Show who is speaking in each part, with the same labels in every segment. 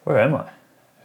Speaker 1: Where am I?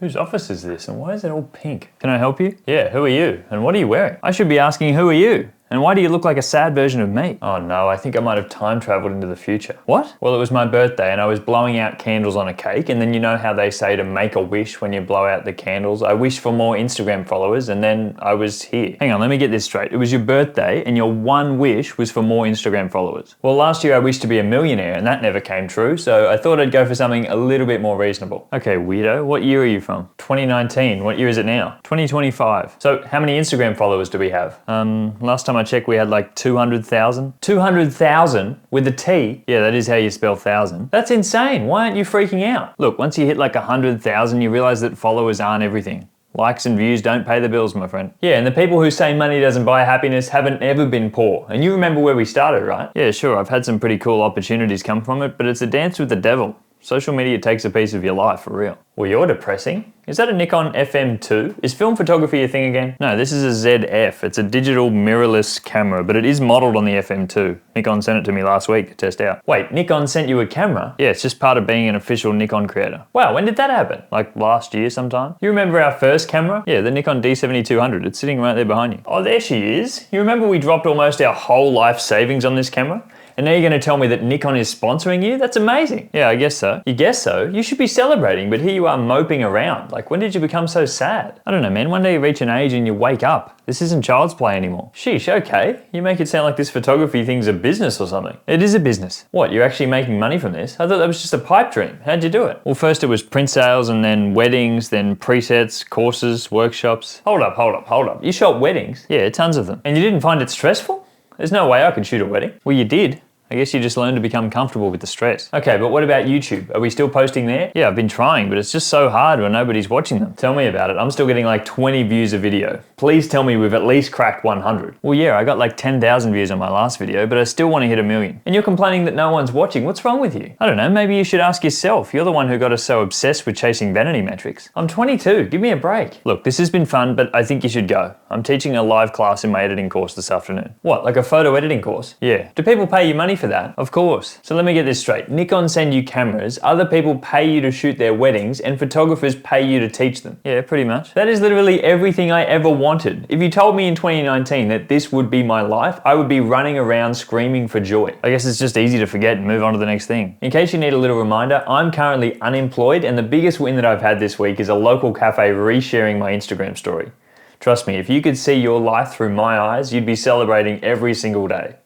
Speaker 1: Whose office is this and why is it all pink? Can I help you? Yeah, who are you? And what are you wearing? I should be asking who are you? And why do you look like a sad version of me? Oh no, I think I might have time traveled into the future. What? Well, it was my birthday and I was blowing out candles on a cake, and then you know how they say to make a wish when you blow out the candles? I wished for more Instagram followers and then I was here. Hang on, let me get this straight. It was your birthday and your one wish was for more Instagram followers. Well, last year I wished to be a millionaire and that never came true, so I thought I'd go for something a little bit more reasonable. Okay, weirdo, what year are you from? 2019, what year is it now? 2025. So how many Instagram followers do we have? Last time I checked, we had like 200,000. 200,000 with a T? Yeah, that is how you spell thousand. That's insane. Why aren't you freaking out? Look, once you hit like 100,000, you realize that followers aren't everything. Likes and views don't pay the bills, my friend. Yeah, and the people who say money doesn't buy happiness haven't ever been poor. And you remember where we started, right? Yeah, sure, I've had some pretty cool opportunities come from it, but it's a dance with the devil. Social media takes a piece of your life, for real. Well, you're depressing. Is that a Nikon FM2? Is film photography a thing again? No, this is a ZF. It's a digital mirrorless camera, but it is modeled on the FM2. Nikon sent it to me last week to test out. Wait, Nikon sent you a camera? Yeah, it's just part of being an official Nikon creator. Wow, when did that happen? Like last year sometime? You remember our first camera? Yeah, the Nikon D7200. It's sitting right there behind you. Oh, there she is. You remember we dropped almost our whole life savings on this camera? And now you're going to tell me that Nikon is sponsoring you? That's amazing. Yeah, I guess so. You guess so? You should be celebrating, but here you are moping around. Like, when did you become so sad? I don't know, man. One day you reach an age and you wake up. This isn't child's play anymore. Sheesh, okay. You make it sound like this photography thing's a business or something. It is a business. What, you're actually making money from this? I thought that was just a pipe dream. How'd you do it? Well, first it was print sales and then weddings, then presets, courses, workshops. Hold up. You shot weddings? Yeah, tons of them. And you didn't find it stressful? There's no way I could shoot a wedding. Well, you did. I guess you just learned to become comfortable with the stress. Okay, but what about YouTube? Are we still posting there? Yeah, I've been trying, but it's just so hard when nobody's watching them. Tell me about it. I'm still getting like 20 views a video. Please tell me we've at least cracked 100. Well, yeah, I got like 10,000 views on my last video, but I still want to hit 1 million. And you're complaining that no one's watching. What's wrong with you? I don't know, maybe you should ask yourself. You're the one who got us so obsessed with chasing vanity metrics. I'm 22, give me a break. Look, this has been fun, but I think you should go. I'm teaching a live class in my editing course this afternoon. What, like a photo editing course? Yeah. Do people pay you money for that? Of course. So let me get this straight. Nikon send you cameras, other people pay you to shoot their weddings, and photographers pay you to teach them. Yeah, pretty much. That is literally everything I ever wanted. If you told me in 2019 that this would be my life, I would be running around screaming for joy. I guess it's just easy to forget and move on to the next thing. In case you need a little reminder, I'm currently unemployed, and the biggest win that I've had this week is a local cafe resharing my Instagram story. Trust me, if you could see your life through my eyes, you'd be celebrating every single day.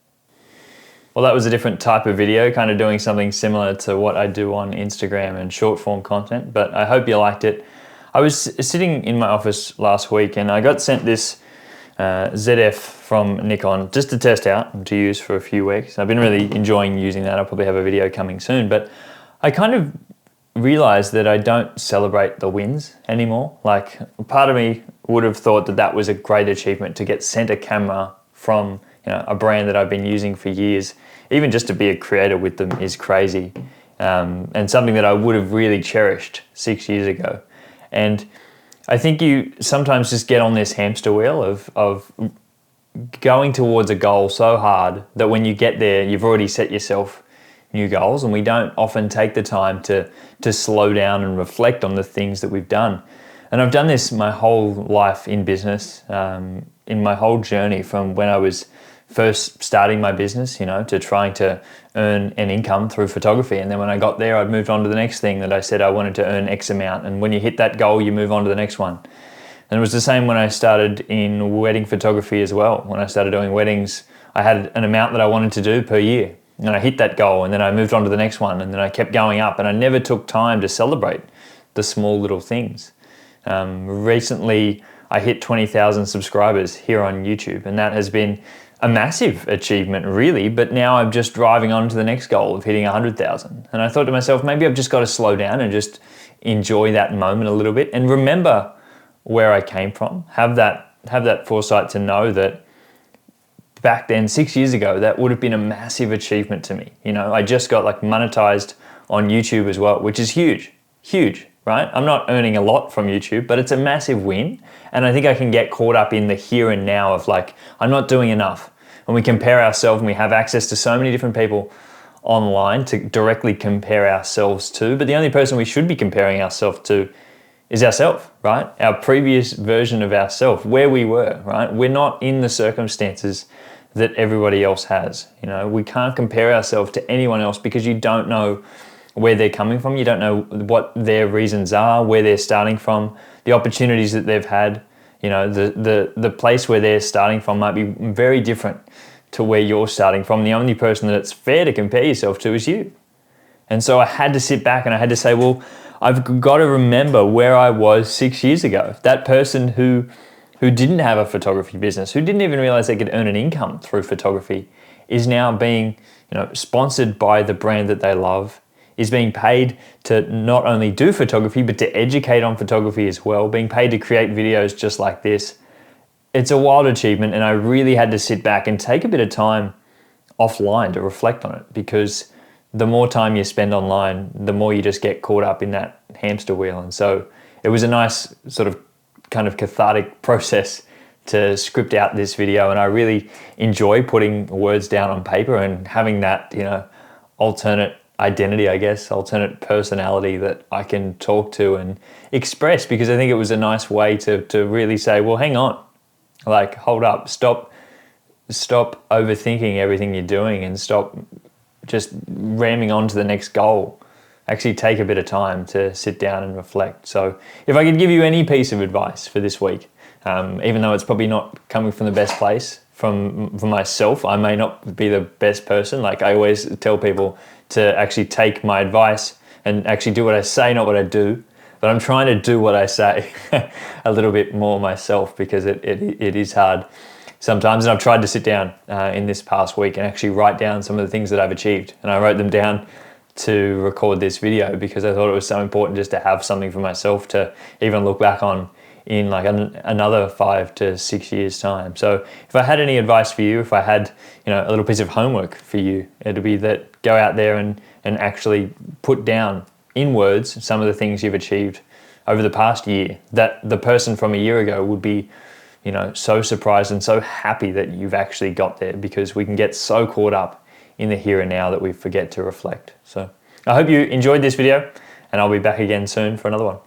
Speaker 1: Well, that was a different type of video, kind of doing something similar to what I do on Instagram and short form content, but I hope you liked it. I was sitting in my office last week and I got sent this ZF from Nikon just to test out and to use for a few weeks. I've been really enjoying using that. I'll probably have a video coming soon, but I kind of realized that I don't celebrate the wins anymore. Like, part of me would have thought that that was a great achievement to get sent a camera from a brand that I've been using for years. Even just to be a creator with them is crazy, and something that I would have really cherished 6 years ago. And I think you sometimes just get on this hamster wheel of going towards a goal so hard that when you get there, you've already set yourself new goals, and we don't often take the time to slow down and reflect on the things that we've done. And I've done this my whole life in business, in my whole journey from when I was first starting my business, to trying to earn an income through photography. And then when I got there, I'd moved on to the next thing that I said I wanted to earn X amount. And when you hit that goal, you move on to the next one. And it was the same when I started in wedding photography as well. When I started doing weddings, I had an amount that I wanted to do per year. And I hit that goal, and then I moved on to the next one, and then I kept going up, and I never took time to celebrate the small little things. Recently, I hit 20,000 subscribers here on YouTube, and that has been a massive achievement, really, but now I'm just driving on to the next goal of hitting 100,000. And I thought to myself, maybe I've just got to slow down and just enjoy that moment a little bit and remember where I came from. Have that foresight to know that back then, 6 years ago, that would have been a massive achievement to me. I just got monetized on YouTube as well, which is huge, right? I'm not earning a lot from YouTube, but it's a massive win. And I think I can get caught up in the here and now of I'm not doing enough. When we compare ourselves and we have access to so many different people online to directly compare ourselves to, but the only person we should be comparing ourselves to is ourselves, right? Our previous version of ourselves, where we were, right? We're not in the circumstances that everybody else has. You know, we can't compare ourselves to anyone else because you don't know where they're coming from. You don't know what their reasons are, where they're starting from, the opportunities that they've had. You know, the place where they're starting from might be very different to where you're starting from. The only person that it's fair to compare yourself to is you. And so I had to sit back and I had to say, well, I've got to remember where I was 6 years ago. That person who didn't have a photography business, who didn't even realize they could earn an income through photography, is now being, sponsored by the brand that they love, is being paid to not only do photography, but to educate on photography as well, being paid to create videos just like this. It's a wild achievement, and I really had to sit back and take a bit of time offline to reflect on it, because the more time you spend online, the more you just get caught up in that hamster wheel. And so it was a nice sort of kind of cathartic process to script out this video, and I really enjoy putting words down on paper and having that, alternate identity, I guess, alternate personality that I can talk to and express, because I think it was a nice way to really say, well, hang on, like, hold up, stop overthinking everything you're doing and stop just ramming on to the next goal. Actually take a bit of time to sit down and reflect. So if I could give you any piece of advice for this week, even though it's probably not coming from the best place, from myself, I may not be the best person. Like, I always tell people to actually take my advice and actually do what I say, not what I do. But I'm trying to do what I say a little bit more myself, because it is hard sometimes. And I've tried to sit down in this past week and actually write down some of the things that I've achieved. And I wrote them down to record this video because I thought it was so important just to have something for myself to even look back on in like another 5 to 6 years time. So if I had any advice for you, if I had a little piece of homework for you, it'd be that go out there and actually put down in words some of the things you've achieved over the past year, that the person from a year ago would be so surprised and so happy that you've actually got there, because we can get so caught up in the here and now that we forget to reflect. So I hope you enjoyed this video, and I'll be back again soon for another one.